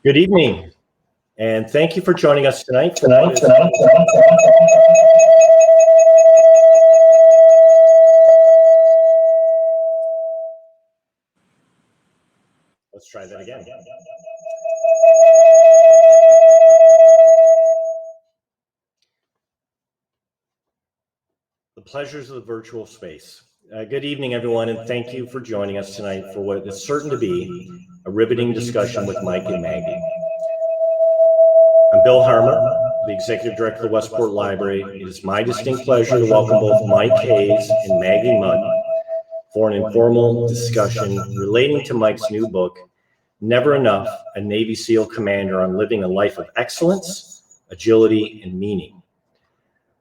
Good evening, and thank you for joining us tonight. Let's try that again. The pleasures of the virtual space. Good evening, everyone, and thank you for joining us tonight for what is certain to be a riveting discussion with Mike and Maggie. I'm Bill Harmer, the Executive Director of the Westport Library. It is my distinct pleasure to welcome both Mike Hayes and Maggie Mudd for an informal discussion relating to Mike's new book, Never Enough, a Navy SEAL Commander on Living a Life of Excellence, Agility, and Meaning.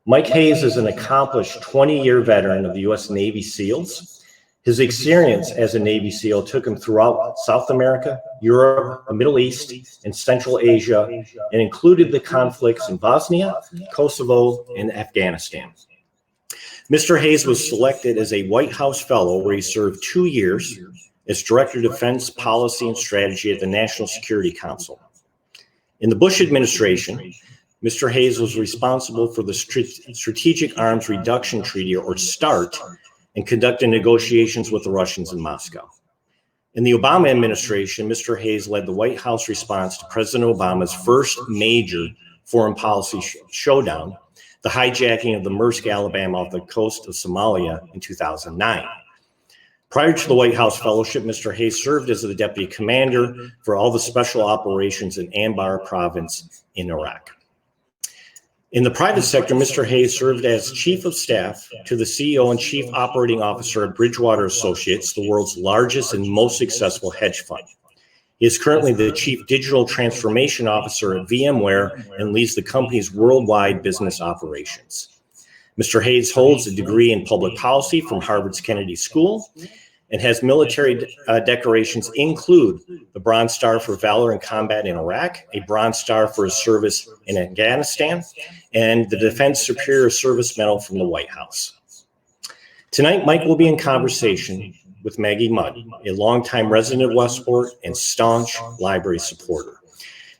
Mike Hayes is an accomplished 20-year veteran of the U.S. Navy SEALs. His experience as a Navy SEAL took him throughout South America, Europe, the Middle East, and Central Asia, and included the conflicts in Bosnia, Kosovo, and Afghanistan. Mr. Hayes was selected as a White House Fellow, where he served 2 years as Director of Defense Policy and Strategy at the National Security Council. In the Bush administration, Mr. Hayes was responsible for the Strategic Arms Reduction Treaty, or START, and conducted negotiations with the Russians in Moscow. In the Obama administration, Mr. Hayes led the White House response to President Obama's first major foreign policy showdown, the hijacking of the Maersk, Alabama, off the coast of Somalia in 2009. Prior to the White House Fellowship, Mr. Hayes served as the Deputy Commander for all the special operations in Anbar Province in Iraq. In the private sector, Mr. Hayes served as Chief of Staff to the CEO and Chief Operating Officer at Bridgewater Associates, the world's largest and most successful hedge fund. He is currently the Chief Digital Transformation Officer at VMware and leads the company's worldwide business operations. Mr. Hayes holds a degree in public policy from Harvard's Kennedy School and has military decorations include the Bronze Star for Valor in Combat in Iraq, a Bronze Star for his service in Afghanistan, and the Defense Superior Service Medal from the White House. Tonight, Mike will be in conversation with Maggie Mudd, a longtime resident of Westport and staunch library supporter.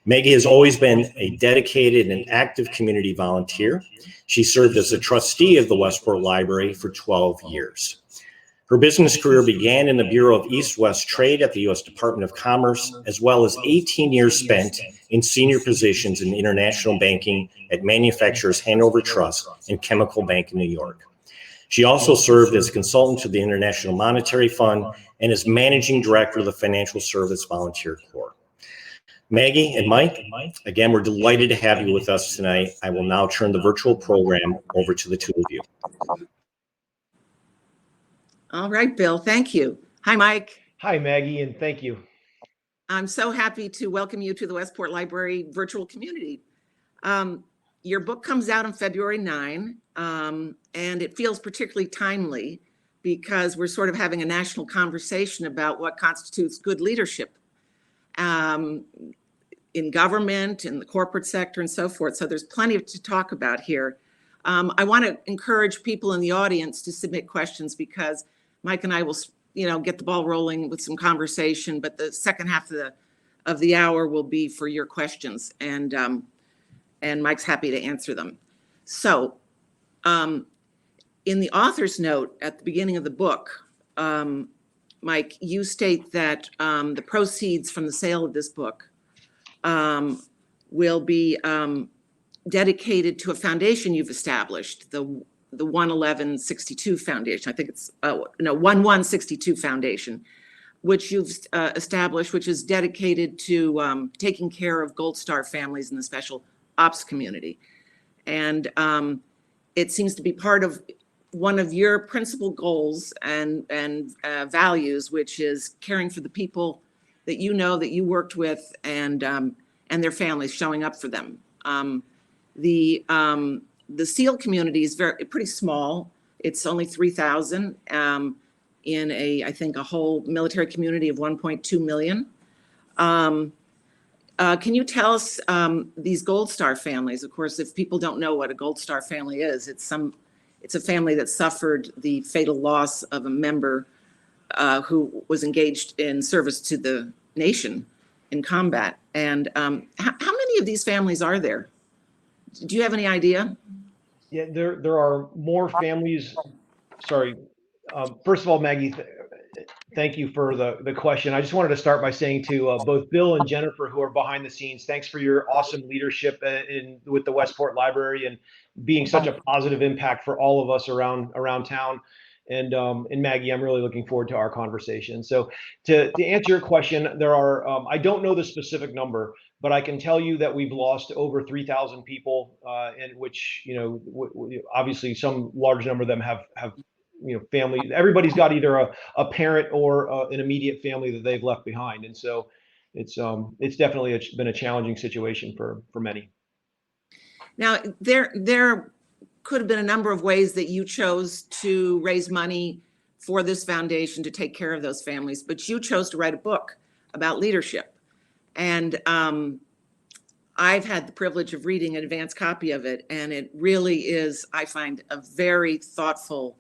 Maggie has always been a dedicated and active community volunteer. She served as a trustee of the Westport Library for 12 years. Her business career began in the Bureau of East-West Trade at the U.S. Department of Commerce, as well as 18 years spent in senior positions in international banking at manufacturers Hanover Trust and Chemical Bank in New York. She also served as a consultant to the International Monetary Fund and as managing director of the Financial Service Volunteer Corps. Maggie and Mike, again, we're delighted to have you with us tonight. I will now turn the virtual program over to the two of you. All right, Bill, thank you. Hi, Mike. Hi, Maggie, and thank you. I'm so happy to welcome you to the Westport Library virtual community. Your book comes out on February 9, and it feels particularly timely because we're sort of having a national conversation about what constitutes good leadership in government, in the corporate sector, and so forth. So there's plenty to talk about here. I want to encourage people in the audience to submit questions because Mike and I will, get the ball rolling with some conversation, but the second half of the hour will be for your questions, and Mike's happy to answer them. So, in the author's note at the beginning of the book, Mike, you state that the proceeds from the sale of this book will be dedicated to a foundation you've established, the 11162 Foundation. I think it's 1162 Foundation, which you've established, which is dedicated to taking care of Gold Star families in the special ops community. And it seems to be part of one of your principal goals and values, which is caring for the people that that you worked with and their families, showing up for them. The SEAL community is pretty small. It's only 3,000 in I think a whole military community of 1.2 million. Can you tell us these Gold Star families? Of course, if people don't know what a Gold Star family is, it's a family that suffered the fatal loss of a member who was engaged in service to the nation in combat. And how many of these families are there? Do you have any idea? Yeah, there are more families. Sorry. First of all, Maggie, thank you for the question. I just wanted to start by saying to both Bill and Jennifer, who are behind the scenes, thanks for your awesome leadership with the Westport Library and being such a positive impact for all of us around town. And Maggie, I'm really looking forward to our conversation. So to answer your question, there are, I don't know the specific number, but I can tell you that we've lost over 3,000 people, in which, obviously some large number of them have family. Everybody's got either a parent or an immediate family that they've left behind. And so it's definitely been a challenging situation for many. Now, there could have been a number of ways that you chose to raise money for this foundation to take care of those families, but you chose to write a book about leadership. And I've had the privilege of reading an advanced copy of it, and it really is, I find, a very thoughtful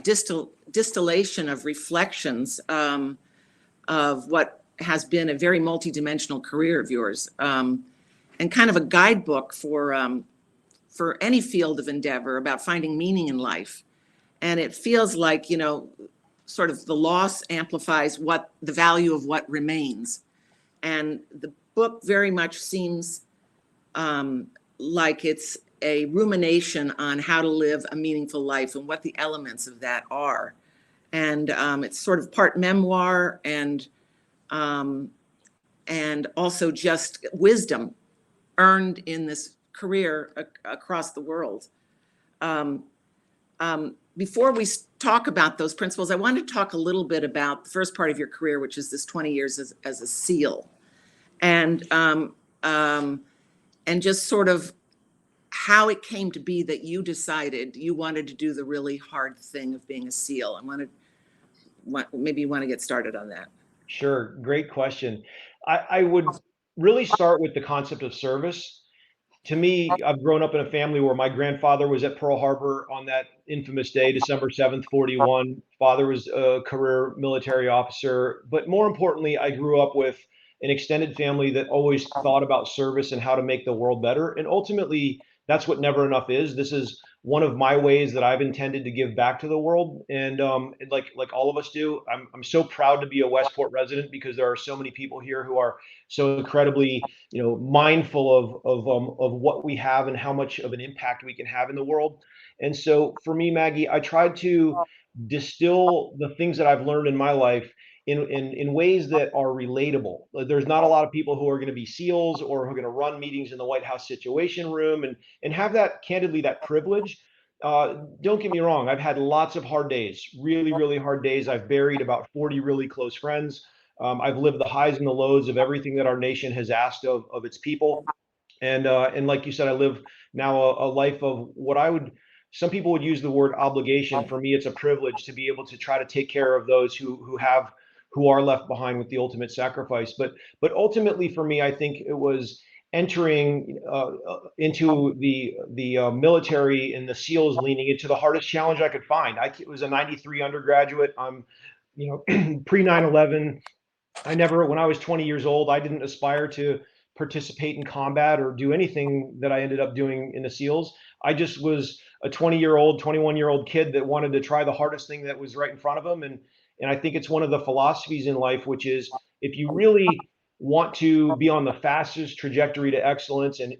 distillation of reflections of what has been a very multidimensional career of yours, and kind of a guidebook for any field of endeavor about finding meaning in life. And it feels like, sort of the loss amplifies the value of what remains. And the book very much seems like it's a rumination on how to live a meaningful life and what the elements of that are. And it's sort of part memoir and also just wisdom earned in this career across the world. Before we talk about those principles, I want to talk a little bit about the first part of your career, which is this 20 years as a SEAL, and just sort of how it came to be that you decided you wanted to do the really hard thing of being a SEAL. Maybe you want to get started on that. Sure, great question. I would really start with the concept of service. To me, I've grown up in a family where my grandfather was at Pearl Harbor on that infamous day, December 7th, 41. Father was a career military officer. But more importantly, I grew up with an extended family that always thought about service and how to make the world better. And ultimately, that's what Never Enough is. This is one of my ways that I've intended to give back to the world. And like all of us do, I'm so proud to be a Westport resident because there are so many people here who are so incredibly, mindful of what we have and how much of an impact we can have in the world. And so for me, Maggie, I tried to distill the things that I've learned in my life in ways that are relatable. There's not a lot of people who are going to be SEALs or who are going to run meetings in the White House Situation Room and have that, candidly, that privilege. Don't get me wrong. I've had lots of hard days, really, really hard days. I've buried about 40 really close friends. I've lived the highs and the lows of everything that our nation has asked of its people. And like you said, I live now a life of what some people would use the word obligation. For me, it's a privilege to be able to try to take care of those who are left behind with the ultimate sacrifice. But ultimately for me, I think it was entering into the military and the SEALs, leaning into the hardest challenge I could find. I was a 93 undergraduate. I'm, pre 9/11. When I was 20 years old, I didn't aspire to participate in combat or do anything that I ended up doing in the SEALs. I just was a 21-year-old kid that wanted to try the hardest thing that was right in front of him. And I think it's one of the philosophies in life, which is if you really want to be on the fastest trajectory to excellence and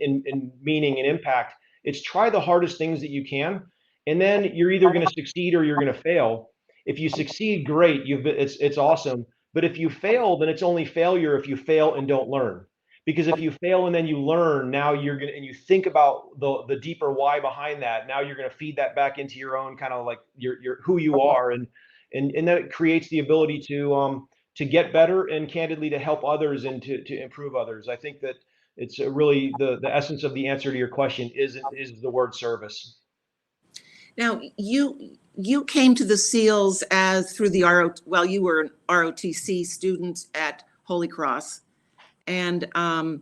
meaning and impact, it's try the hardest things that you can. And then you're either going to succeed or you're going to fail. If you succeed, great. It's awesome. But if you fail, then it's only failure if you fail and don't learn. Because if you fail and then you learn, now and you think about the deeper why behind that. Now you're going to feed that back into your own kind of like your who you are, and that creates the ability to get better and candidly to help others and to improve others. I think that it's really the essence of the answer to your question is the word service. Now, you came to the SEALs through the you were an ROTC student at Holy Cross, and the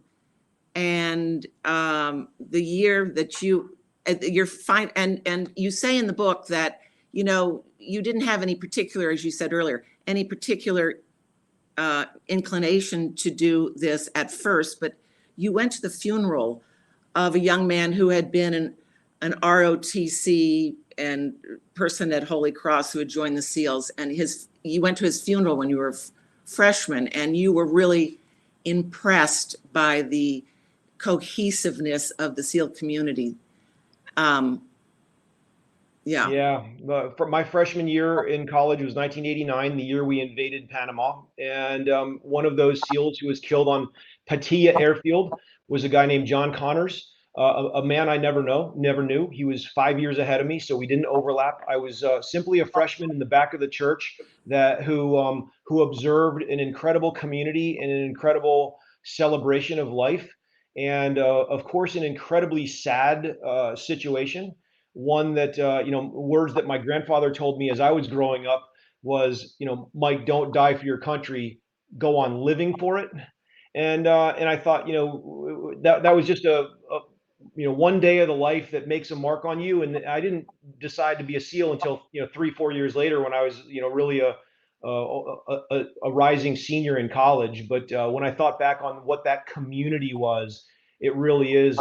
year that you're fine, and you say in the book that you didn't have any particular, as you said earlier, any particular inclination to do this at first, but you went to the funeral of a young man who had been an ROTC and person at Holy Cross who had joined the SEALs, and you went to his funeral when you were a freshman, and you were really impressed by the cohesiveness of the SEAL community. Yeah. Yeah, for my freshman year in college was 1989, the year we invaded Panama. And one of those SEALs who was killed on Patia Airfield was a guy named John Connors, a man I never knew. He was 5 years ahead of me, so we didn't overlap. I was simply a freshman in the back of the church who observed an incredible community and an incredible celebration of life, and of course, an incredibly sad situation. One that words that my grandfather told me as I was growing up was, Mike, don't die for your country, go on living for it. And I thought, that was just a one day of the life that makes a mark on you. And I didn't decide to be a SEAL until 3-4 years later, when I was really a rising senior in college. But when I thought back on what that community was, it really is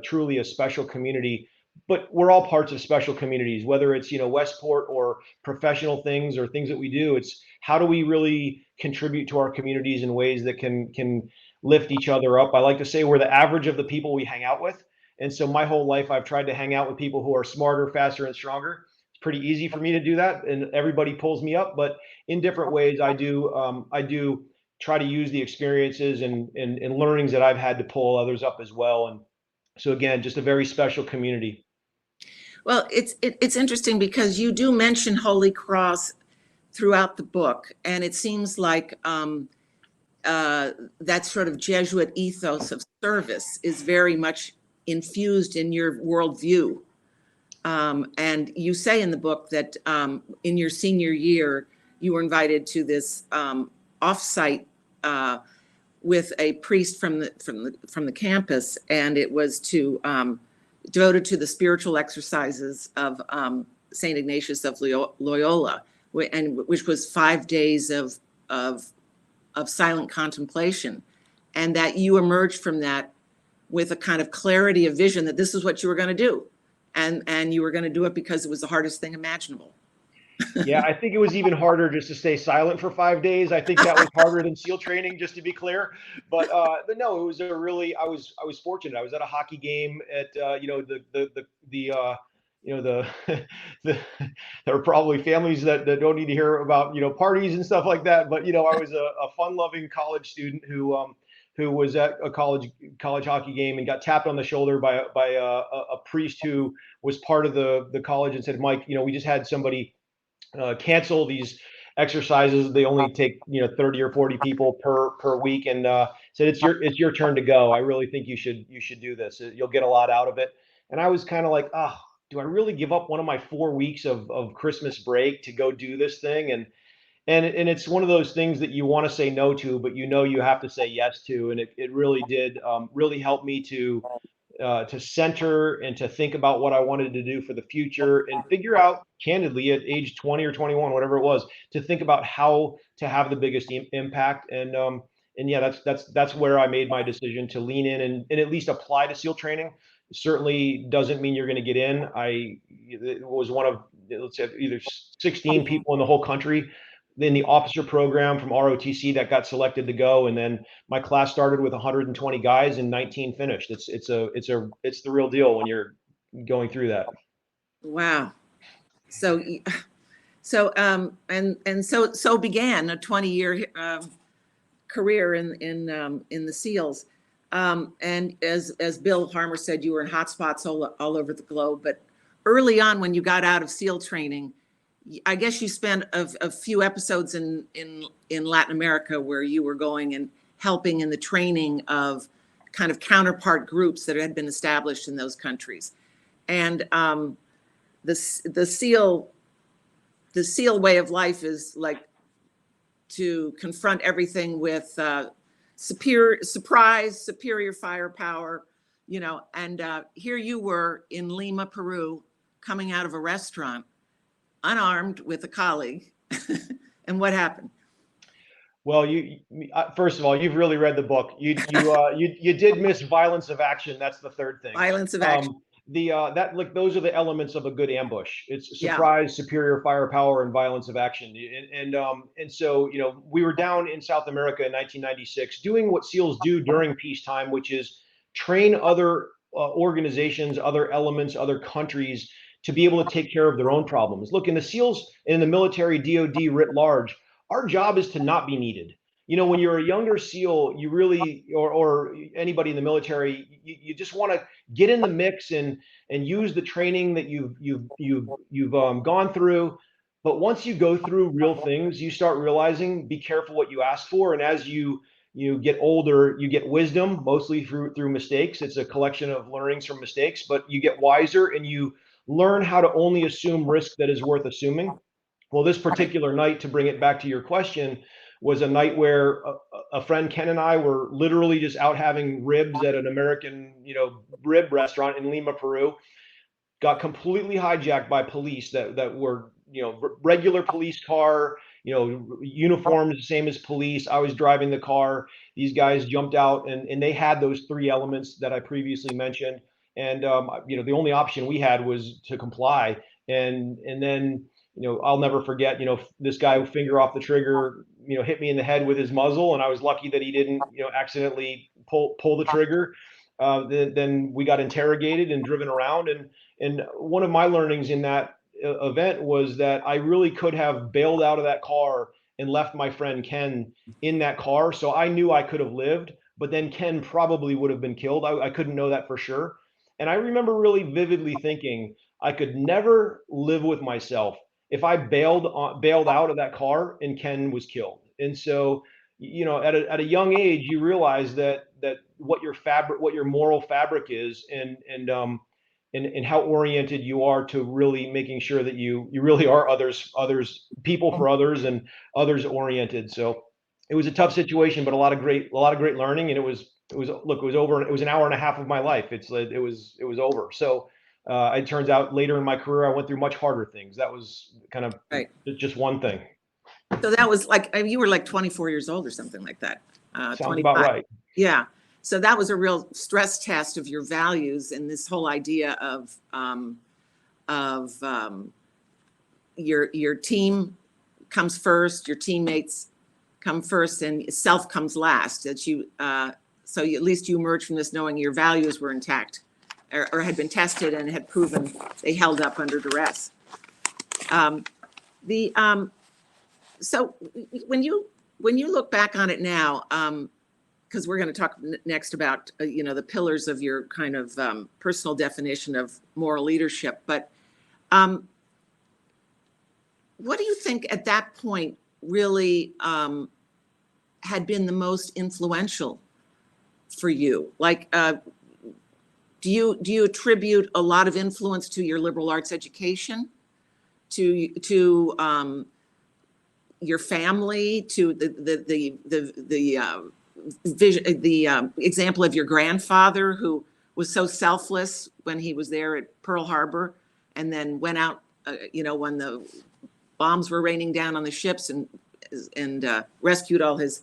truly a special community. But we're all parts of special communities, whether it's Westport or professional things or things that we do. It's how do we really contribute to our communities in ways that can lift each other up. I like to say we're the average of the people we hang out with. And so my whole life I've tried to hang out with people who are smarter, faster, and stronger. It's pretty easy for me to do that, and everybody pulls me up. But in different ways, I do try to use the experiences and learnings that I've had to pull others up as well. And so again, just a very special community. Well, it's interesting because you do mention Holy Cross throughout the book, and it seems like that sort of Jesuit ethos of service is very much infused in your worldview. And you say in the book that in your senior year, you were invited to this offsite with a priest from the campus, and it was devoted to the spiritual exercises of Saint Ignatius of Loyola, which was 5 days of silent contemplation, and that you emerged from that with a kind of clarity of vision that this is what you were going to do, and you were going to do it because it was the hardest thing imaginable. Yeah, I think it was even harder just to stay silent for 5 days. I think that was harder than SEAL training, just to be clear. But no, it was I was fortunate. I was at a hockey game at there are probably families that don't need to hear about parties and stuff like that. But I was a fun-loving college student who was at a college hockey game and got tapped on the shoulder by a priest who was part of the college and said, Mike, we just had somebody cancel these exercises. They only take 30 or 40 people per week, and said it's your turn to go. I really think you should do this. You'll get a lot out of it. And I was kind of like, do I really give up one of my 4 weeks of Christmas break to go do this thing? And it's one of those things that you want to say no to, but you have to say yes to. And it really did really help me to center and to think about what I wanted to do for the future, and figure out candidly at age 20 or 21, whatever it was, to think about how to have the biggest impact. And yeah, that's where I made my decision to lean in and at least apply to SEAL training. Certainly doesn't mean you're going to get in. It was one of, let's say, either 16 people in the whole country in the officer program from ROTC that got selected to go, and then my class started with 120 guys and 19 finished. It's the real deal when you're going through that. Wow. So began a 20-year career in the SEALs. And as Bill Harmer said, you were in hotspots all over the globe. But early on, when you got out of SEAL training, I guess you spent a few episodes in Latin America where you were going and helping in the training of kind of counterpart groups that had been established in those countries. And the SEAL way of life is like to confront everything with superior firepower, and here you were in Lima, Peru, coming out of a restaurant unarmed with a colleague. And what happened? Well, first of all, you've really read the book. You did miss violence of action. That's the third thing. Violence of action. That like those are the elements of a good ambush. It's Yeah. surprise, superior firepower, and violence of action. And so we were down in South America in 1996 doing what SEALs do during peacetime, which is train other organizations, other elements, other countries to be able to take care of their own problems. Look, in the SEALs and in the military, DoD writ large, our job is to not be needed. When you're a younger SEAL, you really, or anybody in the military, you just want to get in the mix and use the training that you've gone through. But once you go through real things, you start realizing, be careful what you ask for. And as you get older, you get wisdom, mostly through mistakes. It's a collection of learnings from mistakes, but you get wiser and you learn how to only assume risk that is worth assuming. Well, this particular night, to bring it back to your question, was a night where a friend Ken and I were literally just out having ribs at an American, rib restaurant in Lima, Peru. Got completely hijacked by police that were, regular police car, uniforms, same as police. I was driving the car. These guys jumped out and they had those three elements that I previously mentioned. And, the only option we had was to comply. And then, I'll never forget, this guy finger off the trigger, hit me in the head with his muzzle. And I was lucky that he didn't, accidentally pull the trigger. Then we got interrogated and driven around. And one of my learnings in that event was that I really could have bailed out of that car and left my friend Ken in that car. So I knew I could have lived, but then Ken probably would have been killed. I couldn't know that for sure. And I remember really vividly thinking I could never live with myself if I bailed out of that car and Ken was killed. And so, at a young age, you realize that what your moral fabric is, and how oriented you are to really making sure that you really are people for others and others oriented. So it was a tough situation, but a lot of great learning. And it was over. It was an hour and a half of my life. It was over. So it turns out later in my career, I went through much harder things. That was kind of Right. just one thing. So that was like, you were like 24 years old or something like that. Sounds 25. about right. Yeah. So that was a real stress test of your values and this whole idea of your team comes first, your teammates come first, and self comes last. That so at least you emerged from this knowing your values were intact, or had been tested and had proven they held up under duress. So when you look back on it now, because we're going to talk next about the pillars of your kind of personal definition of moral leadership, but what do you think at that point really had been the most influential for you? Like, do you attribute a lot of influence to your liberal arts education, to your family, to the vision, the example of your grandfather who was so selfless when he was there at Pearl Harbor, and then went out, when the bombs were raining down on the ships, and rescued all his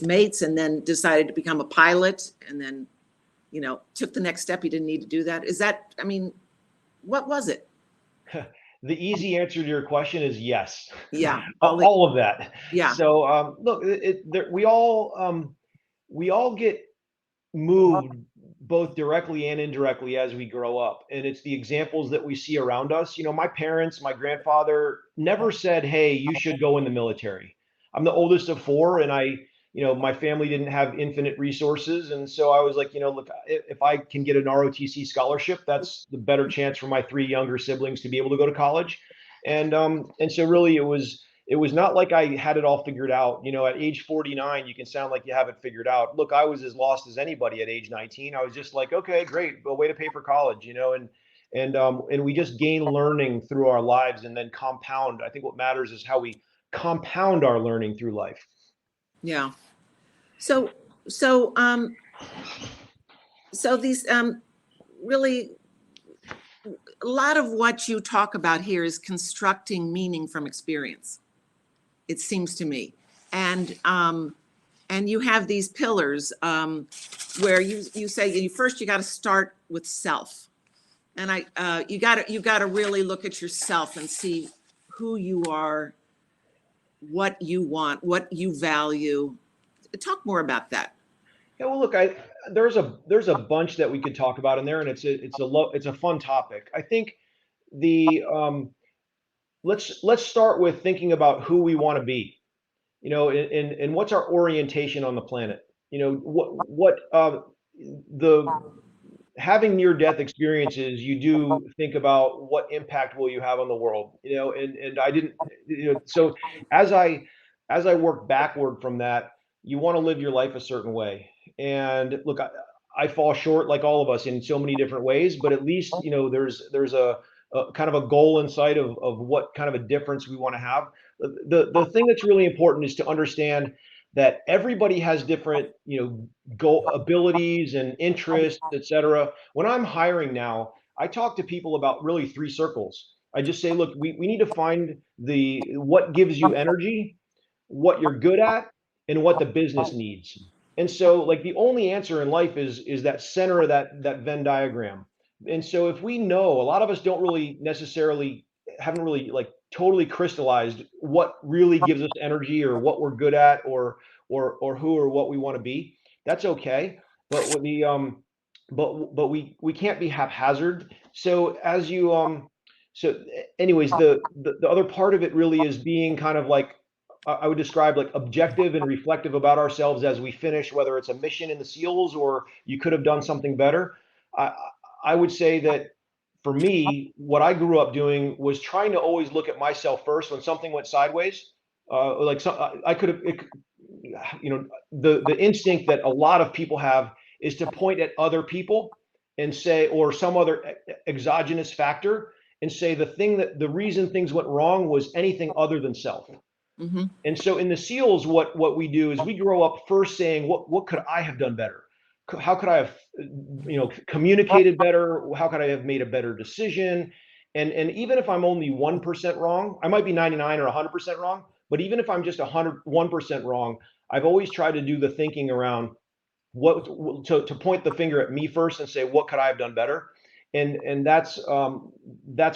mates, and then decided to become a pilot, and then took the next step. He didn't need to do that. What was it? The easy answer to your question is yes. Yeah. all of that. Yeah. So look, we all get moved both directly and indirectly as we grow up, and it's the examples that we see around us. My parents, my grandfather never said, "Hey, you should go in the military." I'm the oldest of four, and my family didn't have infinite resources. And so I was like, look, if I can get an ROTC scholarship, that's the better chance for my three younger siblings to be able to go to college. And so really it was not like I had it all figured out. At age 49, you can sound like you have it figured out. Look, I was as lost as anybody at age 19. I was just like, okay, great, a way to pay for college, and we just gain learning through our lives and then compound. I think what matters is how we compound our learning through life. Yeah. So these really, a lot of what you talk about here is constructing meaning from experience. it seems to me. And you have these pillars where you say first you got to start with self, and you got to really look at yourself and see who you are, what you want, what you value. Talk more about that. Yeah, well, look, there's a bunch that we could talk about in there, and it's a fun topic. I think the let's start with thinking about who we want to be, and what's our orientation on the planet. The having near-death experiences, you do think about what impact will you have on the world, and I didn't, so as I work backward from that, you want to live your life a certain way. And look, I fall short like all of us in so many different ways, but at least, there's a kind of a goal in sight of what kind of a difference we want to have. The thing that's really important is to understand that everybody has different, goal abilities and interests, et cetera. When I'm hiring now, I talk to people about really three circles. I just say, look, we need to find what gives you energy, what you're good at, and what the business needs. And so, like, the only answer in life is that center of that Venn diagram. And so if we know, a lot of us don't really necessarily haven't really like totally crystallized what really gives us energy or what we're good at or who or what we want to be. That's okay. But with but we can't be haphazard. So as you so anyways, the other part of it really is being kind of like I would describe like objective and reflective about ourselves as we finish, whether it's a mission in the SEALs or you could have done something better. I, I would say that for me, what I grew up doing was trying to always look at myself first when something went sideways. I could have, the instinct that a lot of people have is to point at other people and say, or some other exogenous factor, and say the reason things went wrong was anything other than self. Mm-hmm. And so in the SEALs, what we do is we grow up first saying, what could I have done better? How could I have, communicated better? How could I have made a better decision? And even if I'm only 1% wrong, I might be 99 or 100% wrong, but even if I'm just 101% wrong, I've always tried to do the thinking around to point the finger at me first and say, what could I have done better? And that's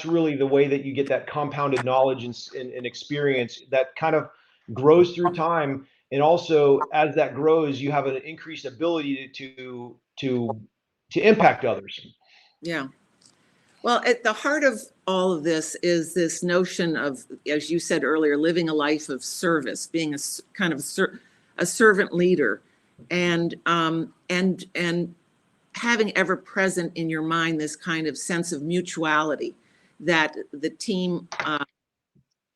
really the way that you get that compounded knowledge and experience that kind of grows through time. And also, as that grows, you have an increased ability to impact others. Yeah. Well, at the heart of all of this is this notion of, as you said earlier, living a life of service, being a kind of a servant leader, and having ever present in your mind this kind of sense of mutuality, that the team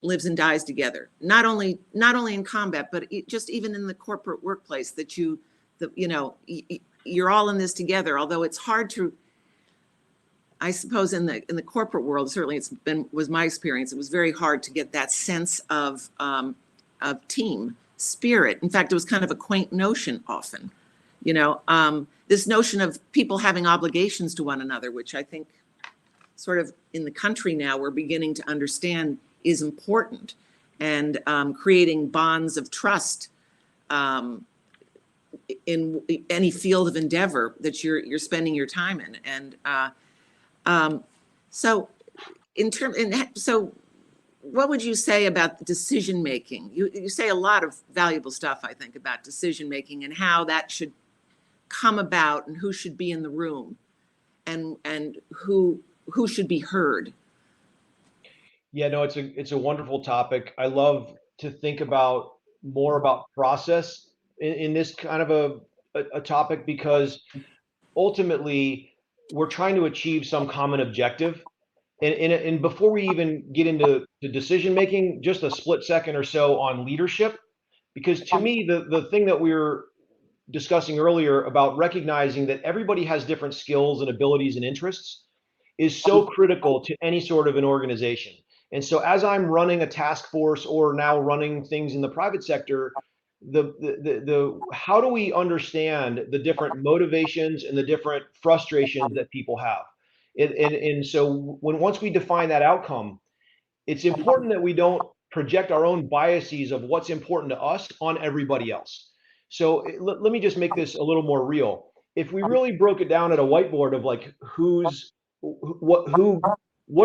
lives and dies together. Not only in combat, but just even in the corporate workplace. That you're all in this together. Although it's hard to, I suppose, in the corporate world, certainly was my experience. It was very hard to get that sense of team spirit. In fact, it was kind of a quaint notion often. This notion of people having obligations to one another, which I think sort of in the country now we're beginning to understand is important, and creating bonds of trust in any field of endeavor that you're spending your time in. And so what would you say about decision making? You say a lot of valuable stuff, I think, about decision making and how that should come about, and who should be in the room, and who should be heard. Yeah, no, it's a wonderful topic. I love to think more about process in this kind of a topic, because ultimately we're trying to achieve some common objective. And before we even get into the decision making, just a split second or so on leadership, because to me, the thing that we were discussing earlier about recognizing that everybody has different skills and abilities and interests is so critical to any sort of an organization. And so as I'm running a task force or now running things in the private sector, the how do we understand the different motivations and the different frustrations that people have? And so once we define that outcome, it's important that we don't project our own biases of what's important to us on everybody else. So let me just make this a little more real. If we really broke it down at a whiteboard of like what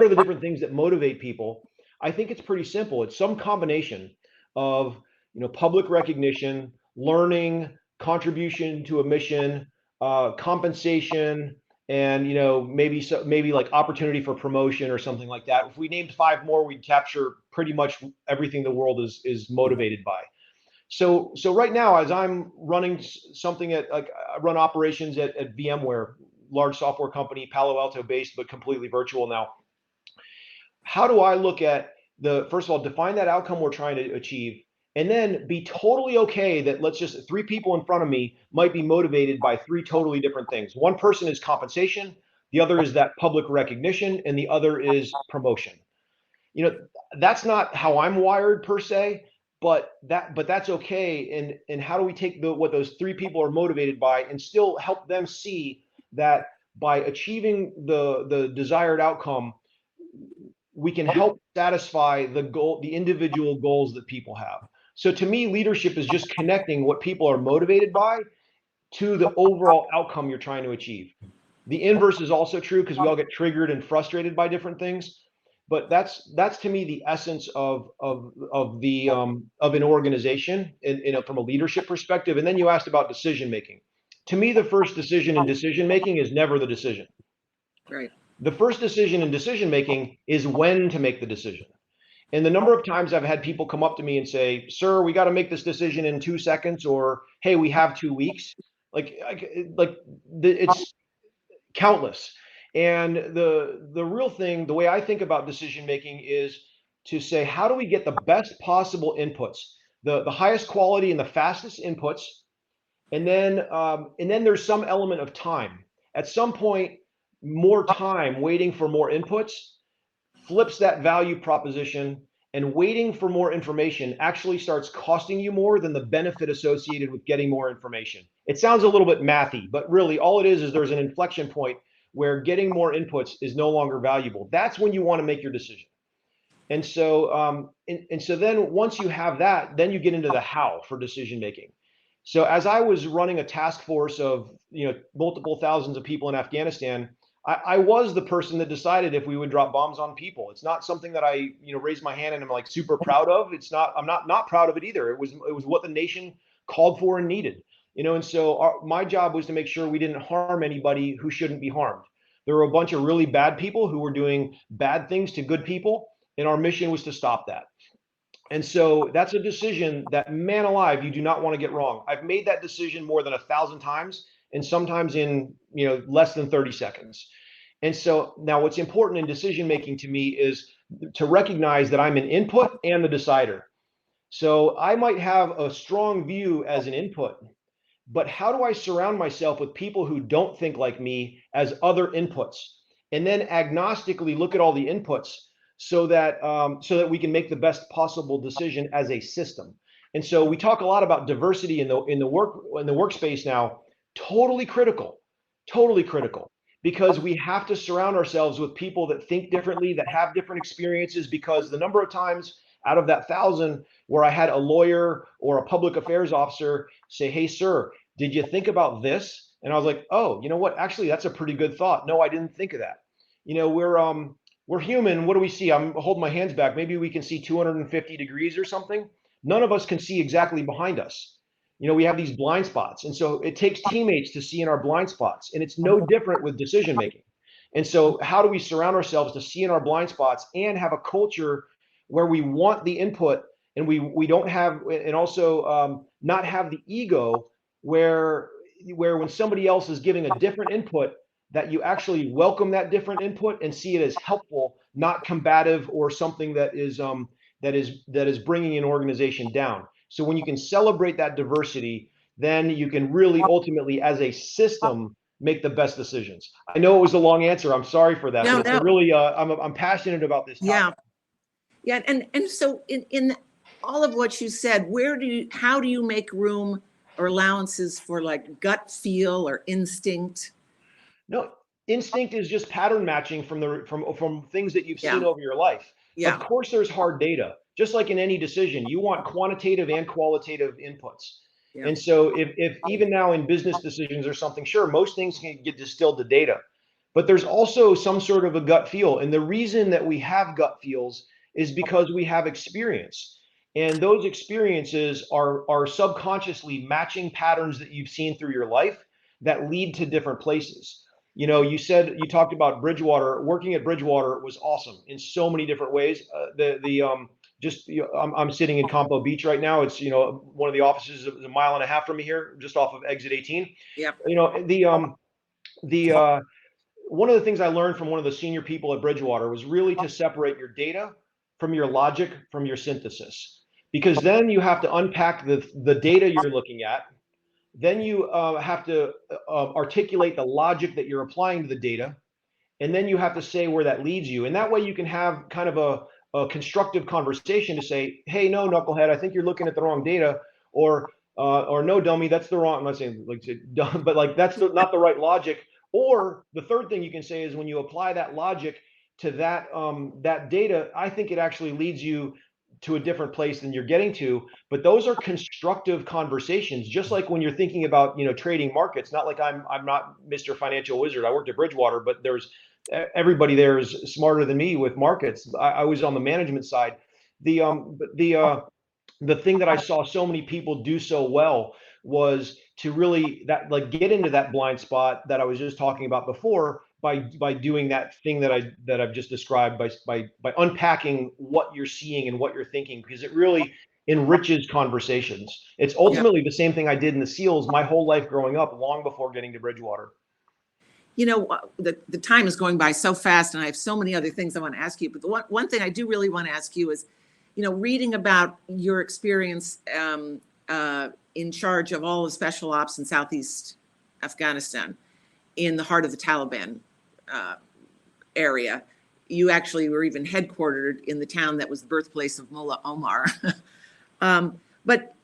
are the different things that motivate people, I think it's pretty simple. It's some combination of, public recognition, learning, contribution to a mission, compensation, and maybe like opportunity for promotion or something like that. If we named 5 more, we'd capture pretty much everything the world is motivated by. So right now, as I'm running something I run operations at VMware, large software company, Palo Alto based, but completely virtual now. How do I look at first of all, define that outcome we're trying to achieve, and then be totally okay that let's just 3 people in front of me might be motivated by 3 totally different things. One person is compensation, the other is that public recognition, and the other is promotion. That's not how I'm wired per se, but that's okay. And how do we take what those 3 people are motivated by and still help them see that by achieving the desired outcome, we can help satisfy the individual goals that people have. So to me, leadership is just connecting what people are motivated by to the overall outcome you're trying to achieve. The inverse is also true because we all get triggered and frustrated by different things. But that's to me the essence of an organization, from a leadership perspective. And then you asked about decision making. To me, the first decision in decision making is never the decision. Right. The first decision in decision making is when to make the decision. And the number of times I've had people come up to me and say, "Sir, we got to make this decision in 2 seconds," or "Hey, we have 2 weeks." It's countless. And the real thing, the way I think about decision making is to say, how do we get the best possible inputs, the highest quality and the fastest inputs, and then there's some element of time. At some point, more time waiting for more inputs flips that value proposition, and waiting for more information actually starts costing you more than the benefit associated with getting more information. It sounds a little bit mathy, but really all it is there's an inflection point where getting more inputs is no longer valuable. That's when you want to make your decision. And so so then once you have that, then you get into the how for decision making. So as I was running a task force of multiple thousands of people in Afghanistan, I was the person that decided if we would drop bombs on people. It's not something that I raised my hand and I'm like super proud of. I'm not proud of it either. It was what the nation called for and needed. And so my job was to make sure we didn't harm anybody who shouldn't be harmed. There were a bunch of really bad people who were doing bad things to good people, and our mission was to stop that. And so that's a decision that, man alive, you do not want to get wrong. I've made that decision more than 1,000 times, and sometimes in less than 30 seconds. And so now what's important in decision making to me is to recognize that I'm an input and the decider. So I might have a strong view as an input, but how do I surround myself with people who don't think like me as other inputs, and then agnostically look at all the inputs so that we can make the best possible decision as a system. And so we talk a lot about diversity in the workspace now. Totally critical, because we have to surround ourselves with people that think differently, that have different experiences, because the number of times out of that 1,000 where I had a lawyer or a public affairs officer say, "Hey, sir, did you think about this?" And I was like, "Oh, you know what? Actually, that's a pretty good thought. No, I didn't think of that." We're human. What do we see? I'm holding my hands back. Maybe we can see 250 degrees or something. None of us can see exactly behind us. We have these blind spots. And so it takes teammates to see in our blind spots. And it's no different with decision making. And so how do we surround ourselves to see in our blind spots and have a culture where we want the input, and we don't have, and also not have the ego where when somebody else is giving a different input, that you actually welcome that different input and see it as helpful, not combative or something that is bringing an organization down. So when you can celebrate that diversity, then you can really ultimately, as a system, make the best decisions. I know it was a long answer. I'm sorry for that. No, but it's really, I'm passionate about this topic. Yeah. And so in all of what you said, how do you make room or allowances for like gut feel or instinct? No, instinct is just pattern matching from things that you've seen over your life. Yeah. Of course, there's hard data. just like in any decision, you want quantitative and qualitative inputs. Yeah. And so if even now in business decisions or something, sure, most things can get distilled to data, but there's also some sort of a gut feel. And the reason that we have gut feels is because we have experience. And those experiences are subconsciously matching patterns that you've seen through your life that lead to different places. You know, you talked about Bridgewater. Working at Bridgewater was awesome in so many different ways. I'm sitting in Campo Beach right now. It's, you know, one of the offices is a mile and a half from me here, just off of exit 18. Yep. You know, one of the things I learned from one of the senior people at Bridgewater was really to separate your data from your logic, from your synthesis, because then you have to unpack the data you're looking at. Then you have to articulate the logic that you're applying to the data. And then you have to say where that leads you. And that way you can have kind of a constructive conversation to say, hey, no, knucklehead, I think you're looking at the wrong data, or no, dummy, that's the wrong, I'm not saying like dumb, but like that's not the right logic. Or the third thing you can say is when you apply that logic to that data, I think it actually leads you to a different place than you're getting to. But those are constructive conversations, just like when you're thinking about, you know, trading markets. Not like I'm not Mr. Financial Wizard. I worked at Bridgewater, but everybody there is smarter than me with markets. I was on the management side. The thing that I saw so many people do so well was to really get into that blind spot that I was just talking about before by doing that thing that I've just described, by unpacking what you're seeing and what you're thinking, because it really enriches conversations. It's ultimately the same thing I did in the SEALs my whole life growing up, long before getting to Bridgewater. You know, the time is going by so fast, and I have so many other things I want to ask you. But the one thing I do really want to ask you is, you know, reading about your experience in charge of all the special ops in Southeast Afghanistan, in the heart of the Taliban area. You actually were even headquartered in the town that was the birthplace of Mullah Omar. But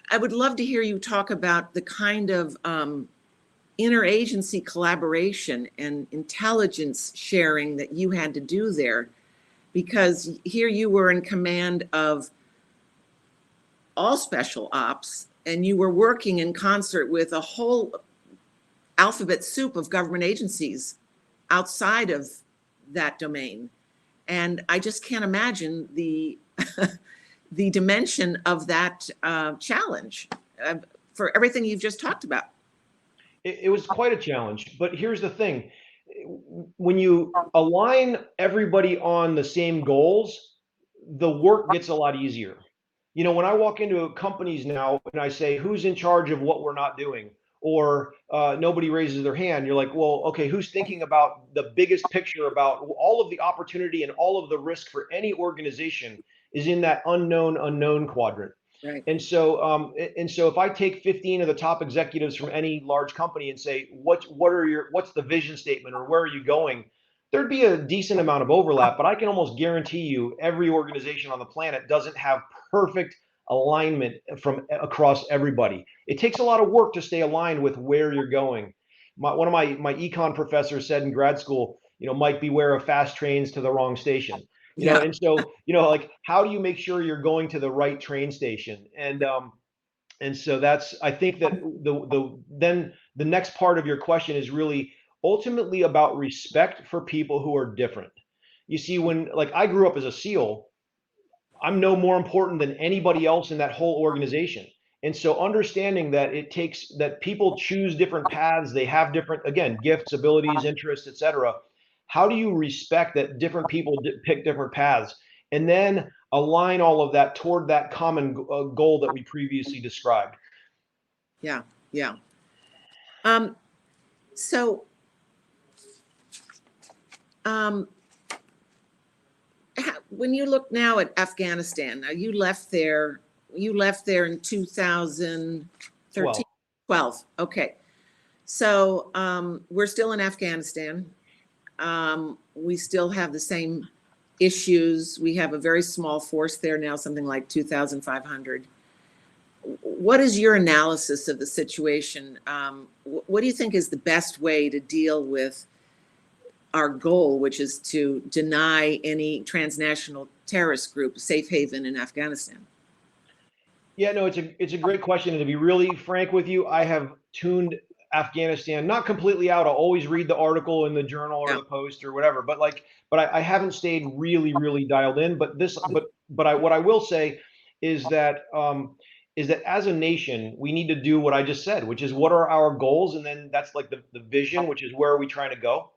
I would love to hear you talk about the kind of interagency collaboration and intelligence sharing that you had to do there, because here you were in command of all special ops, and you were working in concert with a whole alphabet soup of government agencies outside of that domain. And I just can't imagine the the dimension of that challenge for everything you've just talked about. It was quite a challenge, but here's the thing. When you align everybody on the same goals, the work gets a lot easier. You know, when I walk into companies now and I say, who's in charge of what we're not doing? Or nobody raises their hand, you're like, well, okay, who's thinking about the biggest picture, about all of the opportunity and all of the risk for any organization is in that unknown quadrant. Right. And so if I take 15 of the top executives from any large company and say, what's the vision statement, or where are you going? There'd be a decent amount of overlap, but I can almost guarantee you every organization on the planet doesn't have perfect alignment from across everybody. It takes a lot of work to stay aligned with where you're going. One of my econ professors said in grad school, you know, Mike, beware of fast trains to the wrong station. You know, and so, you know, like, how do you make sure you're going to the right train station? And so that's, I think that then the next part of your question is really ultimately about respect for people who are different. You see, when, like, I grew up as a SEAL, I'm no more important than anybody else in that whole organization. And so understanding that that people choose different paths, they have different, again, gifts, abilities, interests, etc. How do you respect that different people pick different paths, and then align all of that toward that common goal that we previously described? Yeah. So when you look now at Afghanistan, now you left there in 2013, 12. Okay. So we're still in Afghanistan. We still have the same issues. We have a very small force there now, something like 2,500. What is your analysis of the situation? What do you think is the best way to deal with our goal, which is to deny any transnational terrorist group a safe haven in Afghanistan? Yeah, no, it's a great question. And to be really frank with you, I have tuned Afghanistan not completely out. I'll always read the article in the Journal or Yeah. the Post or whatever, but I haven't stayed really dialed in. What I will say is that as a nation, we need to do what I just said, which is what are our goals, and then that's like the vision, which is where are we trying to go.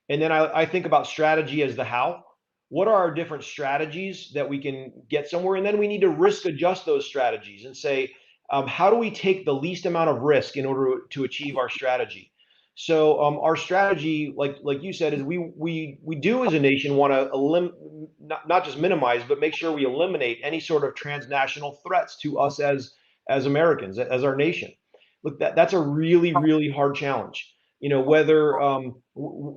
And then I think about strategy as the how. What are our different strategies that we can get somewhere? And then we need to risk adjust those strategies and say, how do we take the least amount of risk in order to achieve our strategy? So our strategy, like you said, is we do as a nation want to not just minimize, but make sure we eliminate any sort of transnational threats to us as Americans, as our nation. Look, that's a really hard challenge. Whether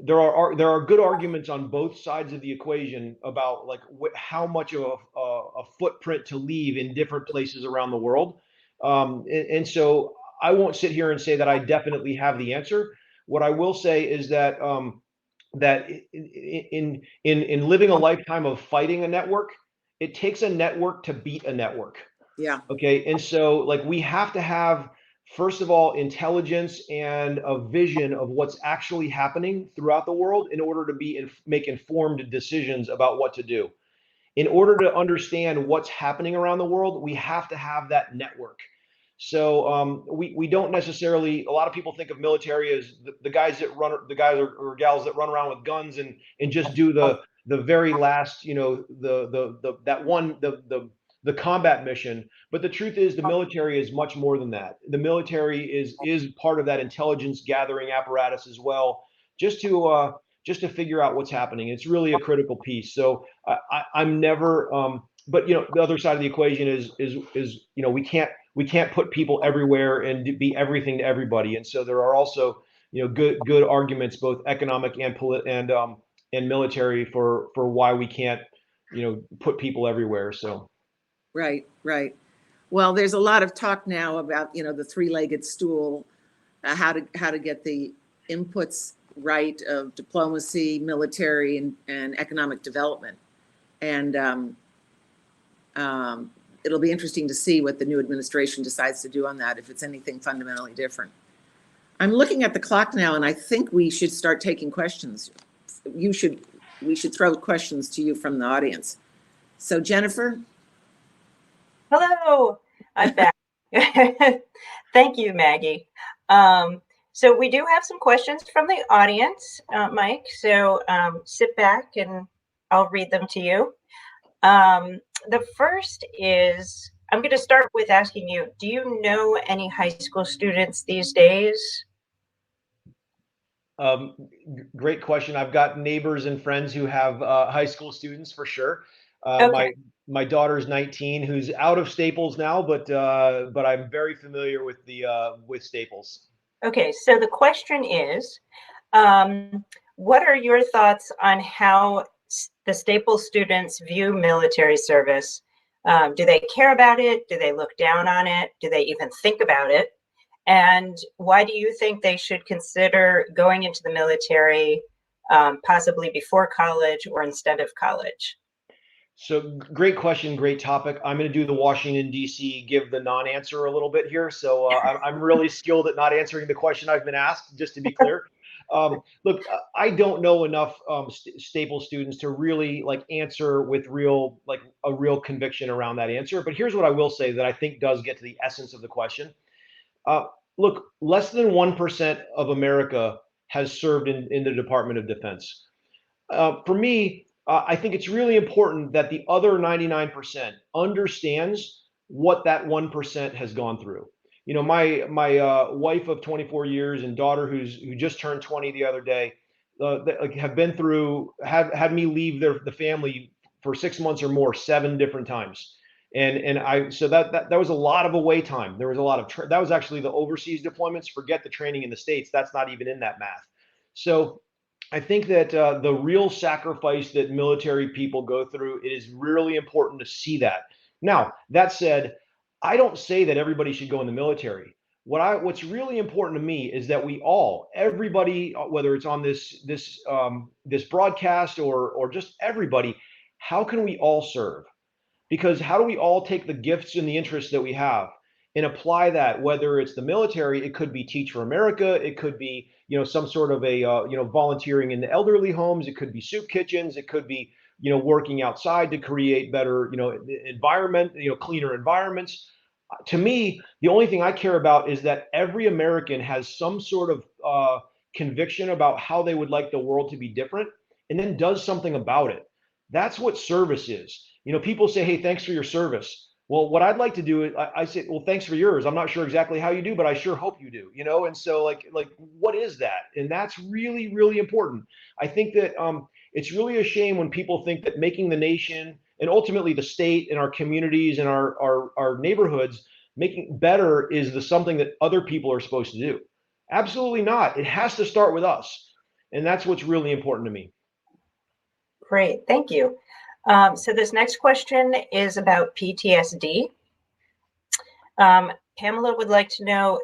there are good arguments on both sides of the equation about like how much of a footprint to leave in different places around the world. And so I won't sit here and say that I definitely have the answer. What I will say is that that in living a lifetime of fighting a network, it takes a network to beat a network. Yeah. Okay. And so like we have to have, first of all, intelligence and a vision of what's actually happening throughout the world in order to make informed decisions about what to do. In order to understand what's happening around the world, we have to have that network. So we don't necessarily, a lot of people think of military as the guys or gals that run around with guns and just do the very last, the combat mission. But the truth is the military is much more than that. The military is part of that intelligence gathering apparatus as well, just to figure out what's happening. It's really a critical piece. So I'm never, but the other side of the equation is we can't put people everywhere and be everything to everybody. And so there are also good arguments, both economic and military, for why we can't put people everywhere. So. Right. Well, there's a lot of talk now about, the three-legged stool, how to get the inputs right of diplomacy, military, and economic development. And it'll be interesting to see what the new administration decides to do on that, if it's anything fundamentally different. I'm looking at the clock now, and I think we should start taking questions. We should throw questions to you from the audience. So Jennifer? Hello, I'm back. Thank you, Maggie. So we do have some questions from the audience, Mike. So sit back and I'll read them to you. The first is, I'm going to start with asking you, do you know any high school students these days? Great question. I've got neighbors and friends who have high school students for sure. Okay. My daughter's 19, who's out of Staples now, but I'm very familiar with Staples. Okay, so the question is, what are your thoughts on how the Staples students view military service? Do they care about it? Do they look down on it? Do they even think about it? And why do you think they should consider going into the military, possibly before college or instead of college? So great question, great topic. I'm going to do the Washington, D.C., give the non-answer a little bit here. So I'm really skilled at not answering the question I've been asked, just to be clear. Look, I don't know enough Staples students to really answer with a real conviction around that answer. But here's what I will say that I think does get to the essence of the question. Look, less than 1% of America has served in the Department of Defense. For me, I think it's really important that the other 99% understands what that 1% has gone through. My wife of 24 years and daughter who just turned 20 the other day have been through, have had me leave the family for 6 months or more 7 different times. So that was a lot of away time. There was a lot of that was actually the overseas deployments. Forget the training in the States. That's not even in that math. So I think that the real sacrifice that military people go through, it is really important to see that. Now, that said, I don't say that everybody should go in the military. What's really important to me is that we all, everybody, whether it's on this broadcast or just everybody, how can we all serve? Because how do we all take the gifts and the interests that we have and apply that? Whether it's the military, it could be Teach for America, it could be some sort of a volunteering in the elderly homes, it could be soup kitchens, it could be working outside to create better environment, cleaner environments. To me, the only thing I care about is that every American has some sort of conviction about how they would like the world to be different, and then does something about it. That's what service is. People say, "Hey, thanks for your service." Well, what I'd like to do is I say, "Well, thanks for yours. I'm not sure exactly how you do, but I sure hope you do." And so like what is that? And that's really, really important. I think that it's really a shame when people think that making the nation and ultimately the state and our communities and our neighborhoods making better is something that other people are supposed to do. Absolutely not. It has to start with us. And that's what's really important to me. Great, thank you. So this next question is about PTSD. Pamela would like to know,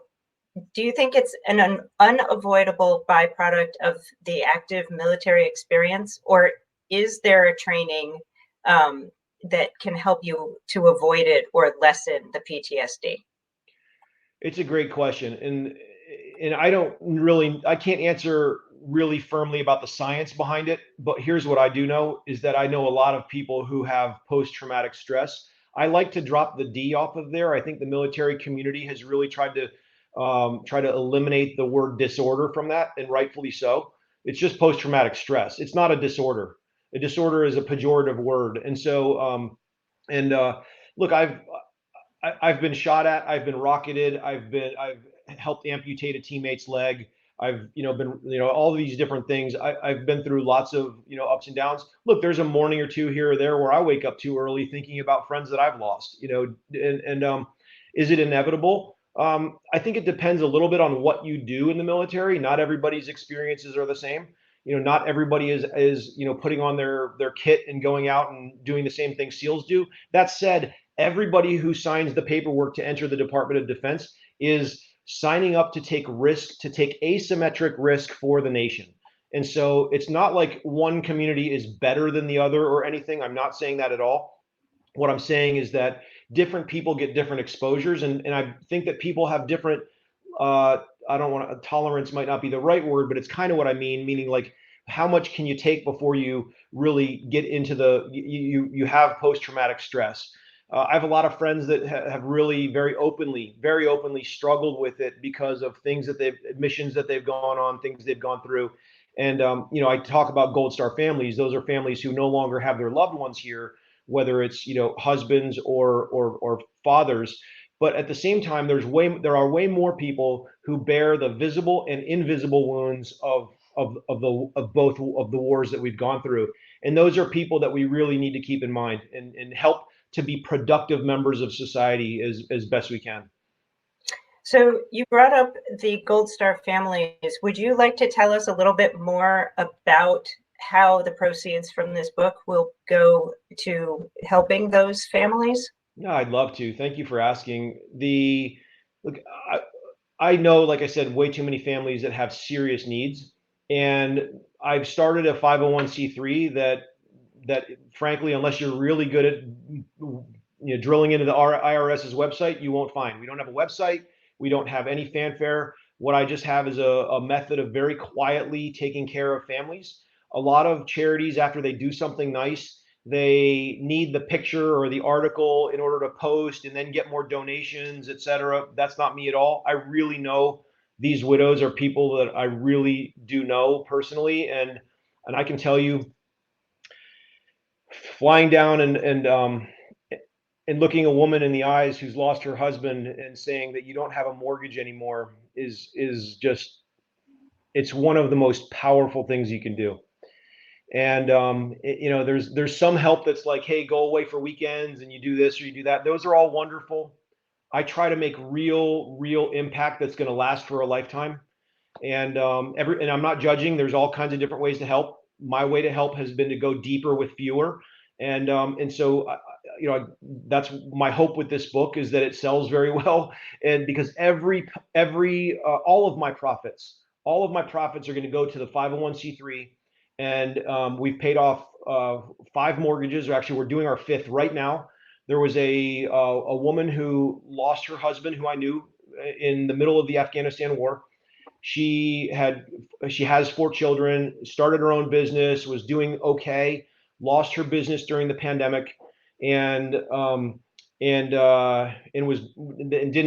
do you think it's an unavoidable byproduct of the active military experience, or is there a training that can help you to avoid it or lessen the PTSD? It's a great question. And I can't answer really firmly about the science behind it, but here's what I do know is that I know a lot of people who have post-traumatic stress. I like to drop the D off of there. I think the military community has really tried to eliminate the word disorder from that, and rightfully so. It's just post-traumatic stress. It's not a disorder. A disorder is a pejorative word. And so, look, I've been shot at, I've been rocketed, I've helped amputate a teammate's leg. I've been all of these different things. I've been through lots of ups and downs. Look, there's a morning or two here or there where I wake up too early thinking about friends that I've lost. And is it inevitable? I think it depends a little bit on what you do in the military. Not everybody's experiences are the same. Not everybody is putting on their kit and going out and doing the same thing SEALs do. That said, everybody who signs the paperwork to enter the Department of Defense is signing up to take risk, to take asymmetric risk for the nation. And so it's not like one community is better than the other or anything. I'm not saying that at all. What I'm saying is that different people get different exposures. And I think that people have different, tolerance might not be the right word, but it's kind of what I mean, meaning like, how much can you take before you really get into you have post-traumatic stress? I have a lot of friends that have really very openly struggled with it because of missions that they've gone on, things they've gone through. And, I talk about Gold Star families. Those are families who no longer have their loved ones here, whether it's, husbands or fathers. But at the same time, there are way more people who bear the visible and invisible wounds of both of the wars that we've gone through. And those are people that we really need to keep in mind and help to be productive members of society as best we can. So you brought up the Gold Star families. Would you like to tell us a little bit more about how the proceeds from this book will go to helping those families? No, I'd love to. Thank you for asking. Look, I know, like I said, way too many families that have serious needs. And I've started a 501c3 that frankly, unless you're really good at drilling into the IRS's website, you won't find. We don't have a website. We don't have any fanfare. What I just have is a method of very quietly taking care of families. A lot of charities, after they do something nice, they need the picture or the article in order to post and then get more donations, etc. That's not me at all. I really know these widows are people that I really do know personally, and I can tell you, flying down and looking a woman in the eyes who's lost her husband and saying that you don't have a mortgage anymore is just, it's one of the most powerful things you can do. And there's some help that's like, hey, go away for weekends and you do this or you do that. Those are all wonderful. I try to make real impact that's going to last for a lifetime. And and I'm not judging. There's all kinds of different ways to help. My way to help has been to go deeper with fewer. And so that's my hope with this book, is that it sells very well. And because all of my profits are going to go to the 501c3. And we've paid off 5 mortgages. Or actually, we're doing our 5th right now. There was a woman who lost her husband, who I knew, in the middle of the Afghanistan war. She has 4 children, started her own business, was doing okay, lost her business during the pandemic, and didn't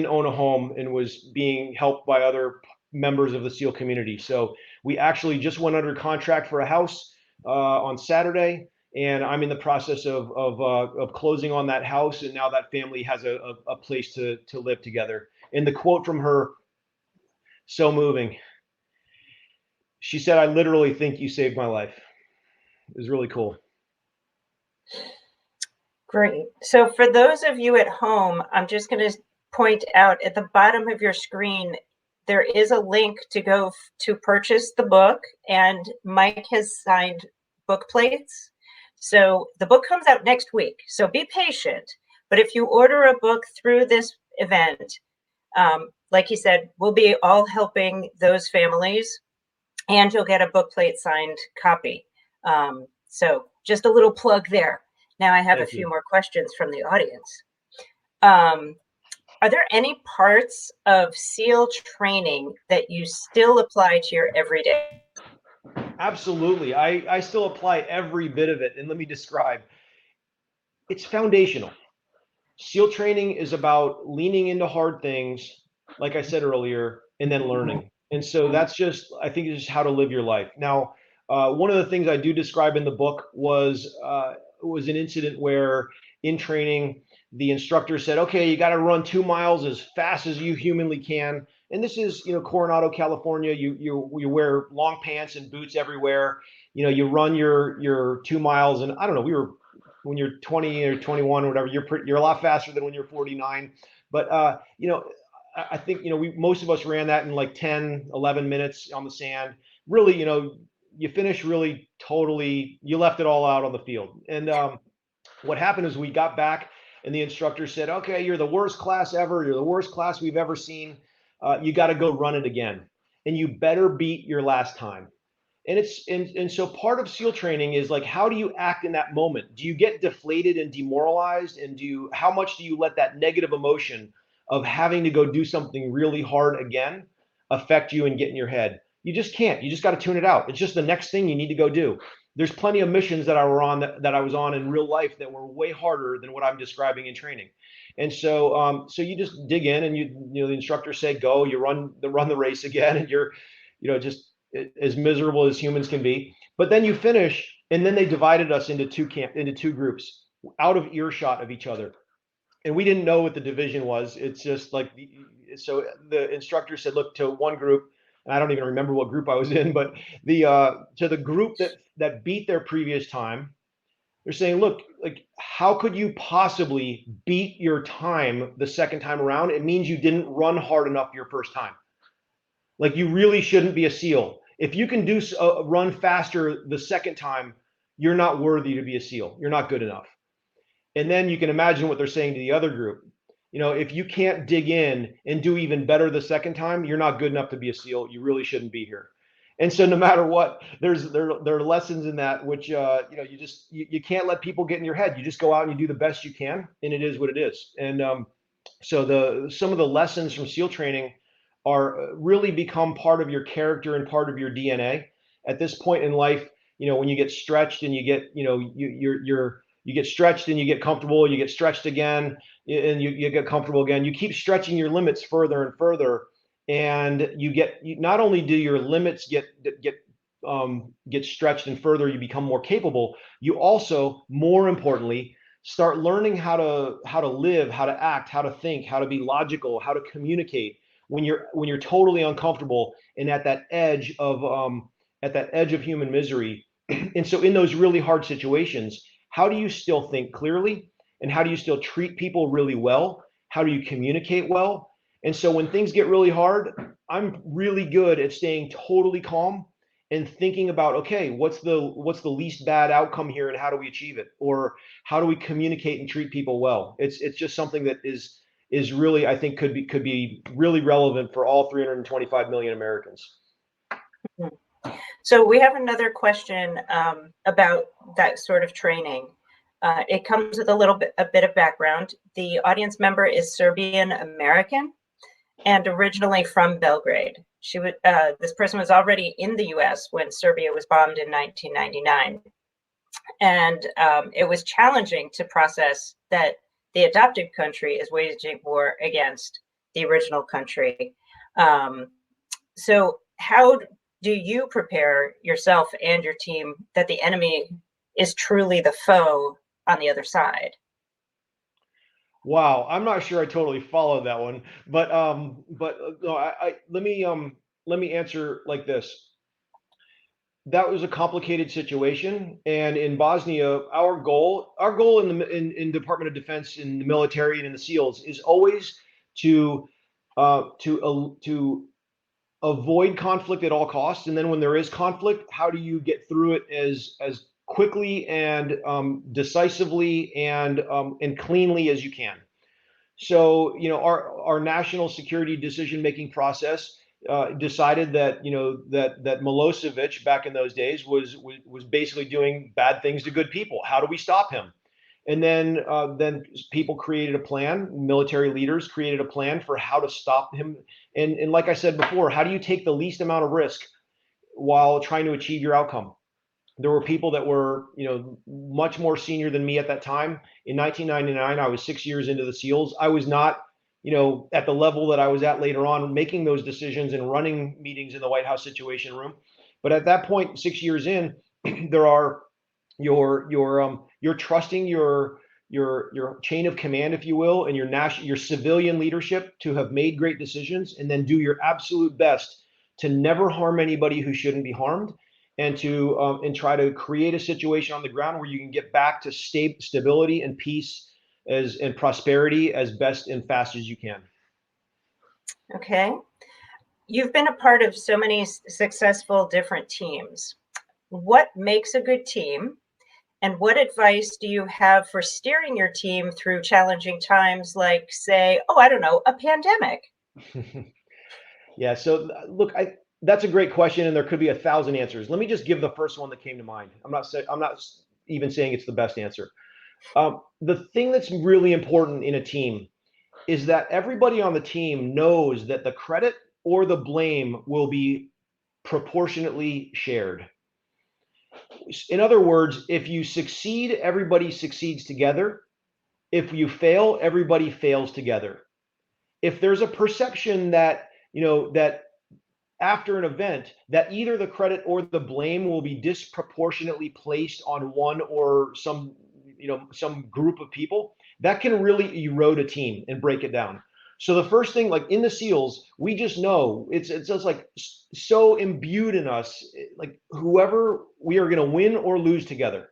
own a home, and was being helped by other members of the SEAL community. So we actually just went under contract for a house on Saturday, and I'm in the process of closing on that house, and now that family has a place to live together. And the quote from her, so moving. She said, "I literally think you saved my life." It was really cool. Great. So for those of you at home, I'm just going to point out at the bottom of your screen, there is a link to go to purchase the book, and Mike has signed book plates. So the book comes out next week. So be patient. But if you order a book through this event, like he said, we'll be all helping those families, and you'll get a book plate signed copy. So just a little plug there. Now I have a few more questions from the audience. Are there any parts of SEAL training that you still apply to your everyday? Absolutely. I still apply every bit of it. And let me describe. It's foundational. SEAL training is about leaning into hard things, like I said earlier, and then learning. And so that's just, I think, it's just how to live your life. Now, one of the things I do describe in the book was an incident where in training, the instructor said, "Okay, you got to run 2 miles as fast as you humanly can." And this is, Coronado, California. You wear long pants and boots everywhere. You run your 2 miles, and I don't know. When you're 20 or 21 or whatever, you're a lot faster than when you're 49. But I think most of us ran that in like 10, 11 minutes on the sand. Really, you finish really totally. You left it all out on the field. And what happened is we got back, and the instructor said, "Okay, you're the worst class ever. You're the worst class we've ever seen. You got to go run it again, and you better beat your last time." And so part of SEAL training is like, how do you act in that moment? Do you get deflated and demoralized? And how much do you let that negative emotion of having to go do something really hard again affect you and get in your head? You just can't. You just got to tune it out. It's just the next thing you need to go do. There's plenty of missions that I was on in real life that were way harder than what I'm describing in training. And so you just dig in, and the instructor say go, you run the race again, and you're just as miserable as humans can be. But then you finish, and then they divided us into two groups out of earshot of each other. And we didn't know what the division was. It's just like, so the instructor said, look, to one group, and I don't even remember what group I was in, but to the group that beat their previous time, they're saying, look, like, how could you possibly beat your time the second time around? It means you didn't run hard enough your first time. Like, you really shouldn't be a SEAL. If you can run faster the second time, you're not worthy to be a SEAL. You're not good enough. And then you can imagine what they're saying to the other group. If you can't dig in and do even better the second time, you're not good enough to be a SEAL. You really shouldn't be here. And so no matter what, there are lessons in that, which you can't let people get in your head. You just go out and you do the best you can, and it is what it is. And so some of the lessons from SEAL training are really become part of your character and part of your DNA. At this point in life, when you get stretched and you get you get stretched and you get comfortable, you get stretched again, and you get comfortable again. You keep stretching your limits further and further, and not only do your limits get stretched and further, you become more capable. You also, more importantly, start learning how to live, how to act, how to think, how to be logical, how to communicate when you're totally uncomfortable and at that edge of human misery. And so in those really hard situations, how do you still think clearly, and how do you still treat people really well? How do you communicate well? And so when things get really hard, I'm really good at staying totally calm and thinking about, okay, what's the least bad outcome here, and how do we achieve it, or how do we communicate and treat people well? It's just something that is really, I think, could be really relevant for all 325 million Americans. So we have another question about that sort of training. It comes with a bit of background. The audience member is Serbian American and originally from Belgrade. This person was already in the U.S. when Serbia was bombed in 1999, and it was challenging to process that the adopted country is waging war against the original country. So how do you prepare yourself and your team that the enemy is truly the foe on the other side? Wow, I'm not sure I totally followed that one, but no, let me answer like this. That was a complicated situation, and in Bosnia, our goal in Department of Defense, in the military, and in the SEALs is always to avoid conflict at all costs, and then when there is conflict, how do you get through it as quickly and decisively and cleanly as you can. So, our national security decision-making process decided that, that Milosevic back in those days was basically doing bad things to good people. How do we stop him? And then people created a plan. Military leaders created a plan for how to stop him. And like I said before, how do you take the least amount of risk while trying to achieve your outcome? There were people that were, much more senior than me at that time. In 1999, I was 6 years into the SEALs. I was not, at the level that I was at later on, making those decisions and running meetings in the White House Situation Room. But at that point, 6 years in, you're trusting your chain of command, if you will, and your civilian leadership to have made great decisions, and then do your absolute best to never harm anybody who shouldn't be harmed, and to try to create a situation on the ground where you can get back to stability and peace and prosperity as best and fast as you can. Okay. You've been a part of so many successful different teams. What makes a good team? And what advice do you have for steering your team through challenging times, like, say, I don't know, a pandemic? Yeah. So look, that's a great question, and there could be 1,000 answers. Let me just give the first one that came to mind. I'm not even saying it's the best answer. The thing that's really important in a team is that everybody on the team knows that the credit or the blame will be proportionately shared. In other words, if you succeed, everybody succeeds together. If you fail, everybody fails together. If there's a perception that, that after an event, that either the credit or the blame will be disproportionately placed on one or some group of people, that can really erode a team and break it down. So the first thing, like in the SEALs, we just know it's just like so imbued in us, like whoever, we are going to win or lose together.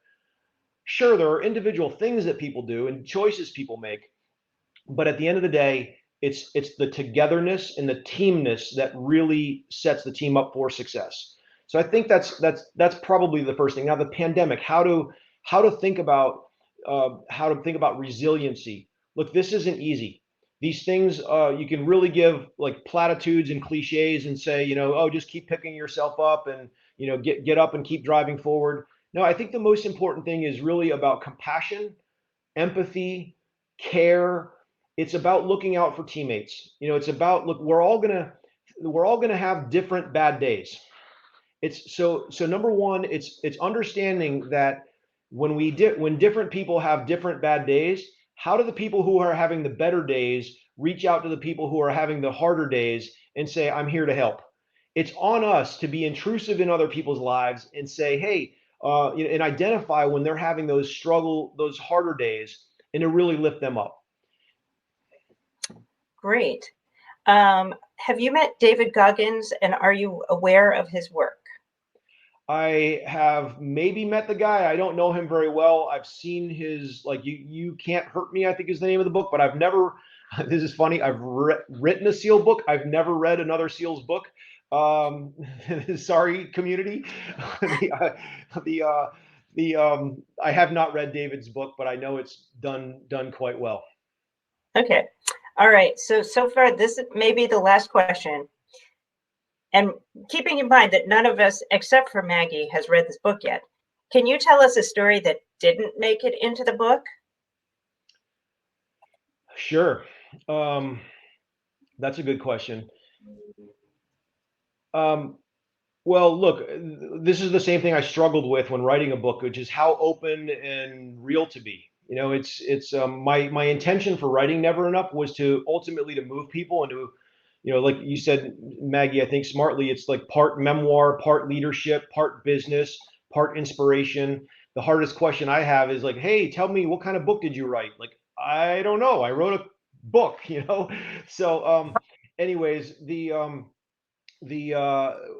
Sure, there are individual things that people do and choices people make, but at the end of the day, it's the togetherness and the teamness that really sets the team up for success. So I think that's probably the first thing. Now, the pandemic, how to think about resiliency. Look, this isn't easy. These things, you can really give like platitudes and cliches and say, just keep picking yourself up and, get up and keep driving forward. No, I think the most important thing is really about compassion, empathy, care. It's about looking out for teammates. It's about, look, we're all gonna have different bad days. It's so number one, it's understanding that when different people have different bad days, how do the people who are having the better days reach out to the people who are having the harder days and say, I'm here to help? It's on us to be intrusive in other people's lives and say, hey, and identify when they're having those harder days, and to really lift them up. Great. Have you met David Goggins, and are you aware of his work? I have maybe met the guy. I don't know him very well. I've seen his, like, You Can't Hurt Me, I think is the name of the book, but I've never, this is funny, I've written a SEAL book. I've never read another SEAL's book. Sorry, community. I have not read David's book, but I know it's done quite well. Okay. All right. So far, this may be the last question. And keeping in mind that none of us, except for Maggie, has read this book yet, can you tell us a story that didn't make it into the book? Sure. That's a good question. Well, look, this is the same thing I struggled with when writing a book, which is how open and real to be. You know, it's my intention for writing Never Enough was to ultimately to move people into, you know, like you said, Maggie, I think smartly, it's like part memoir, part leadership, part business, part inspiration. The hardest question I have is like, hey, tell me, what kind of book did you write? Like, I don't know. I wrote a book, you know. So, anyways, the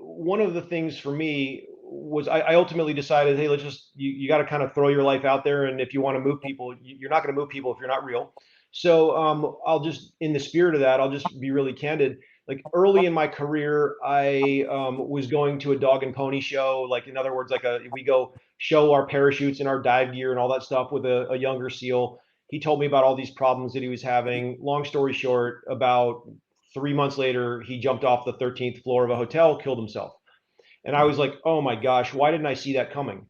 one of the things for me was I ultimately decided, hey, let's just you got to kind of throw your life out there, and if you want to move people, you're not going to move people if you're not real. So I'll just, in the spirit of that, I'll just be really candid. Like early in my career, I was going to a dog and pony show. Like in other words, like we go show our parachutes and our dive gear and all that stuff with a younger SEAL. He told me about all these problems that he was having. Long story short, about 3 months later, he jumped off the 13th floor of a hotel, killed himself. And I was like, oh my gosh, why didn't I see that coming?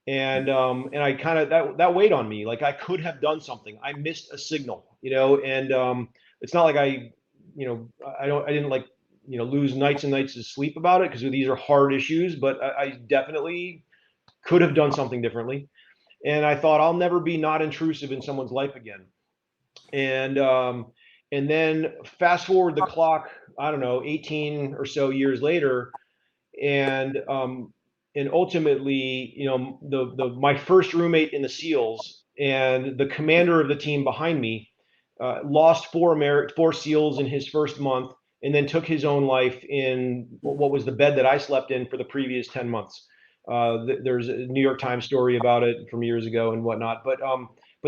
And I kind of that weighed on me. Like I could have done something. I missed a signal, you know. And it's not like I didn't like, you know, lose nights and nights of sleep about it because these are hard issues. But I definitely could have done something differently. And I thought I'll never be not intrusive in someone's life again. And then fast forward the clock, I don't know, 18 or so years later, and ultimately, you know, my first roommate in the SEALs and the commander of the team behind me lost four SEALs in his first month, and then took his own life in what was the bed that I slept in for the previous 10 months. There's a New York Times story about it from years ago and whatnot. But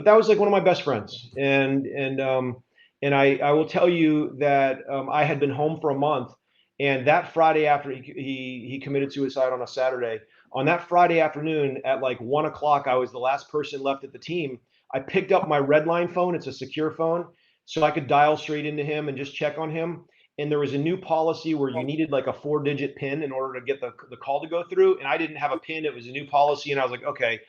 that was like one of my best friends, and I will tell you that I had been home for a month, and that Friday after he committed suicide on a Saturday, on that Friday afternoon at like 1 o'clock, I was the last person left at the team. I picked up my Redline phone. It's a secure phone, so I could dial straight into him and just check on him. And there was a new policy where you needed like a 4-digit PIN in order to get the call to go through. And I didn't have a PIN. It was a new policy. And I was like, okay,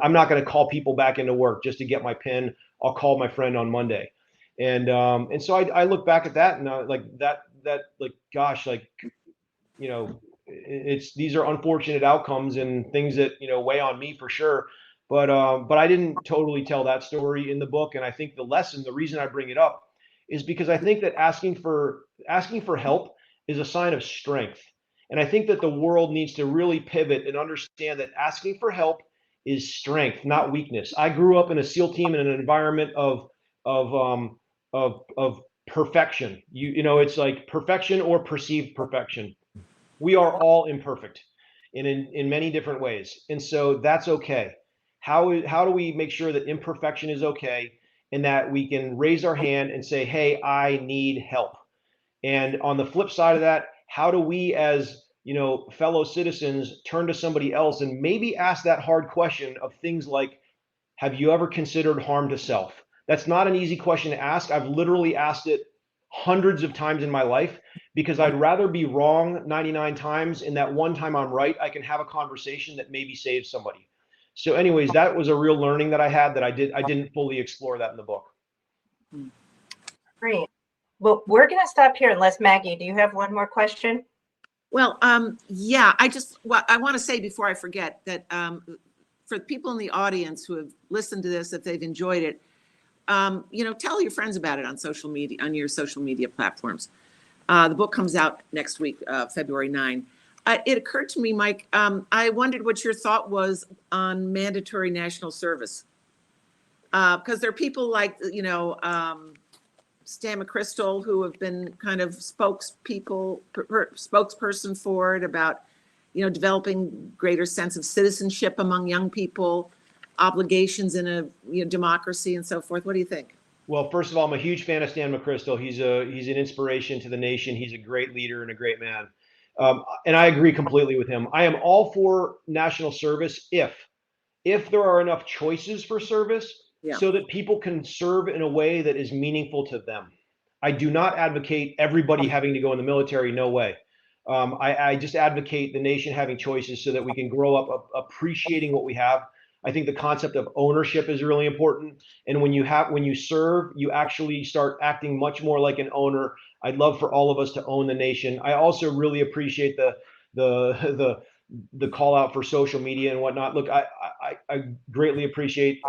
I'm not going to call people back into work just to get my PIN. I'll call my friend on Monday. And so I look back at that and like that like, gosh, like, you know, these are unfortunate outcomes and things that, you know, weigh on me for sure. But I didn't totally tell that story in the book. And I think the reason I bring it up is because I think that asking for help is a sign of strength. And I think that the world needs to really pivot and understand that asking for help is strength, not weakness. I grew up in a SEAL team in an environment of perfection. You know, it's like perfection or perceived perfection. We are all imperfect in many different ways. And so that's okay. How do we make sure that imperfection is okay and that we can raise our hand and say, hey, I need help? And on the flip side of that, how do we as, you know, fellow citizens turn to somebody else and maybe ask that hard question of things like, have you ever considered harm to self? That's not an easy question to ask. I've literally asked it hundreds of times in my life because I'd rather be wrong 99 times and that one time I'm right, I can have a conversation that maybe saves somebody. So anyways, that was a real learning that I had that I didn't fully explore that in the book. Great. Well, we're going to stop here unless Maggie, do you have one more question? Well, yeah, I want to say before I forget that for people in the audience who have listened to this, if they've enjoyed it, you know, tell your friends about it on social media, on your social media platforms. The book comes out next week, February 9. It occurred to me, Mike, I wondered what your thought was on mandatory national service. Because there are people like, you know, Stan McChrystal, who have been kind of spokesperson for it about, you know, developing greater sense of citizenship among young people, obligations in a, you know, democracy and so forth. What do you think? Well, first of all, I'm a huge fan of Stan McChrystal. He's an inspiration to the nation. He's a great leader and a great man. And I agree completely with him. I am all for national service if there are enough choices for service so that people can serve in a way that is meaningful to them. I do not advocate everybody having to go in the military. No way. I just advocate the nation having choices so that we can grow up appreciating what we have. I think the concept of ownership is really important. And when you serve, you actually start acting much more like an owner. I'd love for all of us to own the nation. I also really appreciate the call out for social media and whatnot. Look, I greatly appreciate,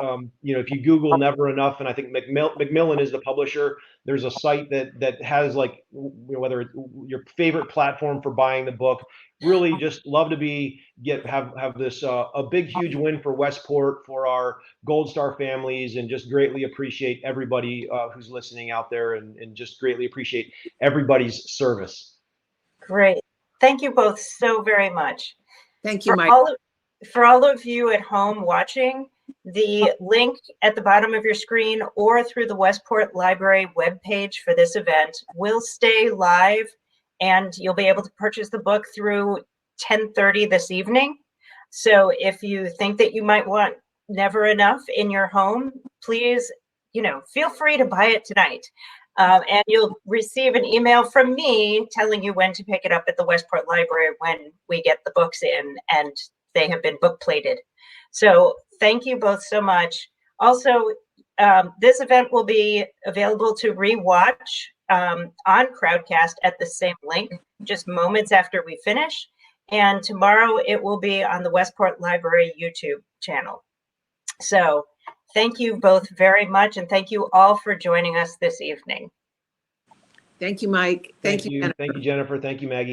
if you Google Never Enough, and I think Macmillan is the publisher, there's a site that has like, whether it's your favorite platform for buying the book. Really just love to have this, a big, huge win for Westport, for our Gold Star families, and just greatly appreciate everybody who's listening out there, and just greatly appreciate everybody's service. Great. Thank you both so very much. Thank you, Mike. For all of you at home watching, the link at the bottom of your screen or through the Westport Library webpage for this event will stay live, and you'll be able to purchase the book through 10:30 this evening. So if you think that you might want Never Enough in your home, please, feel free to buy it tonight. And you'll receive an email from me telling you when to pick it up at the Westport Library when we get the books in and they have been book plated. So thank you both so much. Also, this event will be available to rewatch on Crowdcast at the same link, just moments after we finish. And tomorrow it will be on the Westport Library YouTube channel. So thank you both very much, and thank you all for joining us this evening. Thank you, Mike. Thank you, Jennifer. Thank you, Jennifer. Thank you, Maggie.